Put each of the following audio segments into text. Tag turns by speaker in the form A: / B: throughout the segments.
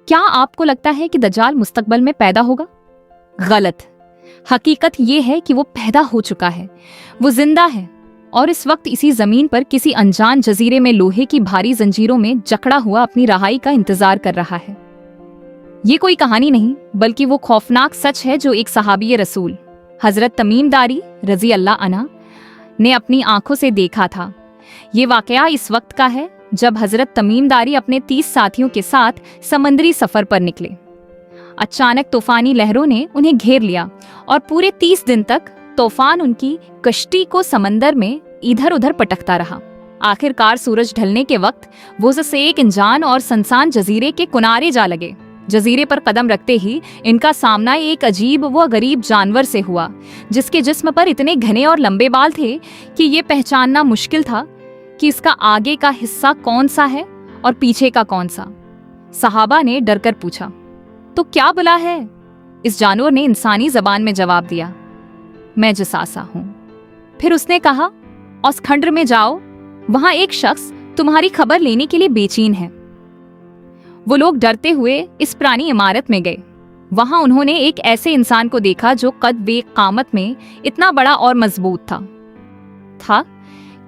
A: क्या आपको लगता है कि दज्जाल मुस्तकबल में पैदा होगा؟ गलत। हकीकत ये है कि वो पैदा हो चुका है। वो जिंदा है और इस वक्त इसी जमीन पर किसी अनजान जजीरे में लोहे की भारी जंजीरों में जकड़ा हुआ अपनी रहाई का इंतजार कर रहा है। ये कोई कहानी नहीं, बल्कि वो खौफनाक सच है जो एक सहाबी रसूल हजरत तमीम दारी रजी अल्लाह अन्हा ने अपनी आंखों से देखा था। ये वाकया इस वक्त का है जब हजरत तमीम दारी अपने 30 साथियों के साथ समंदरी सफर पर निकले। अचानक तूफानी लहरों ने उन्हें घेर लिया और पूरे 30 दिन तक तूफान उनकी कश्ती को समंदर में इधर उधर पटकता रहा। आखिरकार सूरज ढलने के वक्त वो से एक अनजान और सुनसान जजीरे के किनारे जा लगे। जजीरे पर कदम रखते ही इनका सामना एक अजीब व गरीब जानवर से हुआ, जिसके जिस्म पर इतने घने और लंबे बाल थे कि ये पहचानना मुश्किल था कि इसका आगे का हिस्सा कौन सा है और पीछे का कौन सा। सहाबा ने डरकर पूछा, तो क्या बुला है? इस जानवर ने इंसानी जबान में जवाब दिया, मैं जसासा हूं। फिर उसने कहा, उस खंडर में जाओ, वहां एक शख्स तुम्हारी खबर लेने के लिए बेचैन है। वो लोग डरते हुए इस पुरानी इमारत में गए। वहां उन्होंने एक ऐसे इंसान को देखा जो कद वे कामत में इतना बड़ा और मजबूत था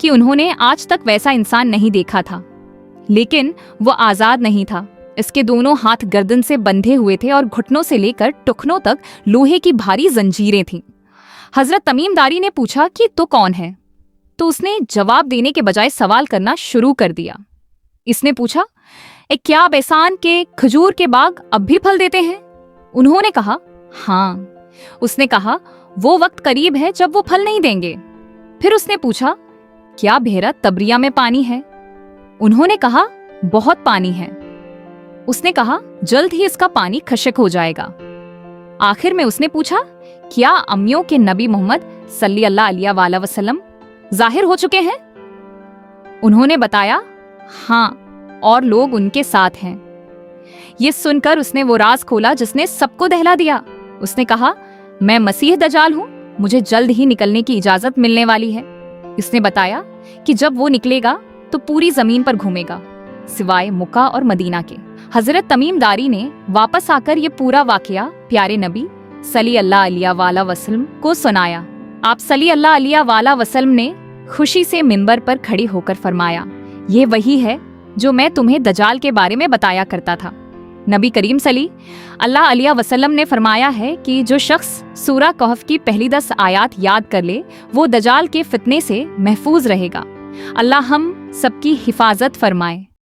A: कि उन्होंने आज तक वैसा इंसान नहीं देखा था। लेकिन वो आजाद नहीं था। इसके दोनों हाथ गर्दन से बंधे हुए थे और घुटनों से लेकर टुकनों तक लोहे की भारी जंजीरें थीं। हजरत तमीम दारी ने पूछा कि तो कौन है? तो उसने जवाब देने के बजाय सवाल करना शुरू कर दिया। इसने पूछा, क्या बेसान के खजूर के बाग अब भी फल देते हैं? उन्होंने कहा, हाँ। उसने कहा, वो वक्त करीब है जब वो फल नहीं देंगे। फिर उसने पूछा, क्या बहरा तबरिया में पानी है? उन्होंने कहा, बहुत पानी है। उसने कहा, जल्द ही इसका पानी खशक हो जाएगा। आखिर में उसने पूछा, क्या अम्मियों के नबी मोहम्मद सल्लल्लाहु अलैहि वसल्लम जाहिर हो चुके हैं? उन्होंने बताया, हाँ, और लोग उनके साथ हैं। ये सुनकर उसने वो राज खोला जिसने सबको दहला दिया। उसने कहा, मैं मसीह दज्जाल हूं, मुझे जल्द ही निकलने की इजाजत मिलने वाली है। इसने बताया कि जब वो निकलेगा तो पूरी जमीन पर घूमेगा, सिवाय मुक्का और मदीना के। हजरत तमीम दारी ने वापस आकर ये पूरा वाकया प्यारे नबी सल्लल्लाहु अलैहि वसल्लम को सुनाया। आप सल्लल्लाहु अलैहि वसल्लम ने खुशी से मिंबर पर खड़ी होकर फरमाया, ये वही है जो मैं तुम्हें दज्जाल के बारे में बताया करता था। नबी करीम सल्लल्लाहु अलैहि वसल्लम ने फरमाया है कि जो शख्स सूरा कहफ की पहली 10 आयात याद कर ले, वो दज्जाल के फितने से महफूज रहेगा। अल्लाह हम सबकी हिफाजत फरमाए।